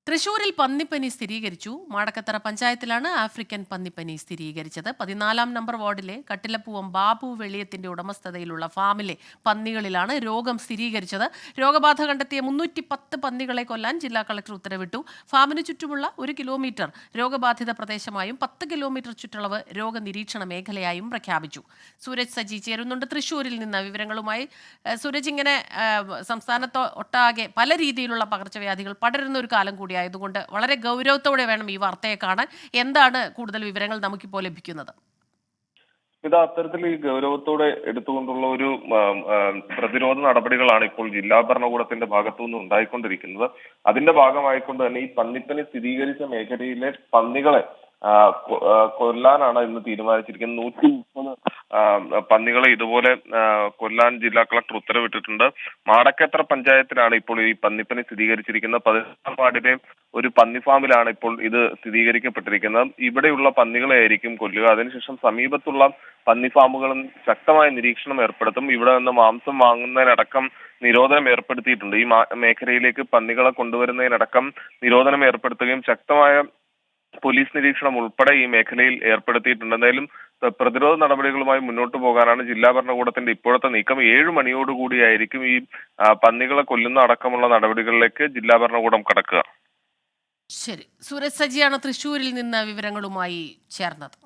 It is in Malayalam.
തൃശൂരിൽ പന്നിപ്പനി സ്ഥിരീകരിച്ചു. മാടക്കത്തറ പഞ്ചായത്തിലാണ് ആഫ്രിക്കൻ പന്നിപ്പനി സ്ഥിരീകരിച്ചത്. 14 നമ്പർ വാർഡിലെ കട്ടിലപ്പൂവം ബാബു വെളിയത്തിന്റെ ഉടമസ്ഥതയിലുള്ള ഫാമിലെ പന്നികളിലാണ് രോഗം സ്ഥിരീകരിച്ചത്. രോഗബാധ കണ്ടെത്തിയ 310 പന്നികളെ കൊല്ലാൻ ജില്ലാ കളക്ടർ ഉത്തരവിട്ടു. ഫാമിന് ചുറ്റുമുള്ള 1 കിലോമീറ്റർ രോഗബാധിത പ്രദേശമായും 10 കിലോമീറ്റർ ചുറ്റളവ് രോഗനിരീക്ഷണ മേഖലയായും പ്രഖ്യാപിച്ചു. സൂരജ് സജി ചേരുന്നുണ്ട് തൃശൂരിൽ നിന്ന് വിവരങ്ങളുമായി. സൂരജ്, ഇങ്ങനെ സംസ്ഥാനത്ത് ഒട്ടാകെ പല രീതിയിലുള്ള പകർച്ചവ്യാധികൾ പടരുന്ന ഒരു കാലം കൂടി ആയതുകൊണ്ട് വളരെ ഗൗരവത്തോടെ വേണം ഈ വാർത്തയെ കാണാൻ. എന്താണ് കൂടുതൽ വിവരങ്ങൾ നമുക്കിപ്പോൾ ലഭിക്കുന്നത്? ഇത് അത്തരത്തിൽ ഈ ഗൗരവത്തോടെ എടുത്തുകൊണ്ടുള്ള ഒരു പ്രതിരോധ നടപടികളാണ് ഇപ്പോൾ ജില്ലാ ഭരണകൂടത്തിന്റെ ഭാഗത്തുനിന്ന് ഉണ്ടായിക്കൊണ്ടിരിക്കുന്നത്. അതിന്റെ ഭാഗമായിക്കൊണ്ട് തന്നെ ഈ പന്നിപ്പനി സ്ഥിരീകരിച്ച മേഖലയിലെ പന്നികളെ കൊല്ലാനാണ് ഇന്ന് തീരുമാനിച്ചിരിക്കുന്നത്. 130 പന്നികളെ ഇതുപോലെ കൊല്ലാൻ ജില്ലാ കളക്ടർ ഉത്തരവിട്ടിട്ടുണ്ട്. മാടക്കത്തറ പഞ്ചായത്തിലാണ് ഇപ്പോൾ ഈ പന്നിപ്പനി സ്ഥിരീകരിച്ചിരിക്കുന്നത്. 14 വാർഡിലെ ഒരു പന്നി ഫാമിലാണ് ഇപ്പോൾ ഇത് സ്ഥിരീകരിക്കപ്പെട്ടിരിക്കുന്നത്. ഇവിടെയുള്ള പന്നികളെ ആയിരിക്കും കൊല്ലുക. അതിനുശേഷം സമീപത്തുള്ള പന്നി ഫാമുകളും ശക്തമായ നിരീക്ഷണം ഏർപ്പെടുത്തും. ഇവിടെ നിന്ന് മാംസം വാങ്ങുന്നതിനടക്കം നിരോധനം ഏർപ്പെടുത്തിയിട്ടുണ്ട്. ഈ മേഖലയിലേക്ക് പന്നികളെ കൊണ്ടുവരുന്നതിനടക്കം നിരോധനം ഏർപ്പെടുത്തുകയും ശക്തമായ പോലീസ് നിരീക്ഷണം ഉൾപ്പെടെ ഈ മേഖലയിൽ ഏർപ്പെടുത്തിയിട്ടുണ്ട്. എന്തായാലും പ്രതിരോധ നടപടികളുമായി മുന്നോട്ട് പോകാനാണ് ജില്ലാ ഭരണകൂടത്തിന്റെ ഇപ്പോഴത്തെ നീക്കം. 7 മണിയോടുകൂടിയായിരിക്കും ഈ പന്നികളെ കൊല്ലുന്ന അടക്കമുള്ള നടപടികളിലേക്ക് ജില്ലാ ഭരണകൂടം കടക്കുക. ശരി, സൂരജ് സജിയാണ് തൃശ്ശൂരിൽ നിന്ന് വിവരങ്ങളുമായി ചേർന്നത്.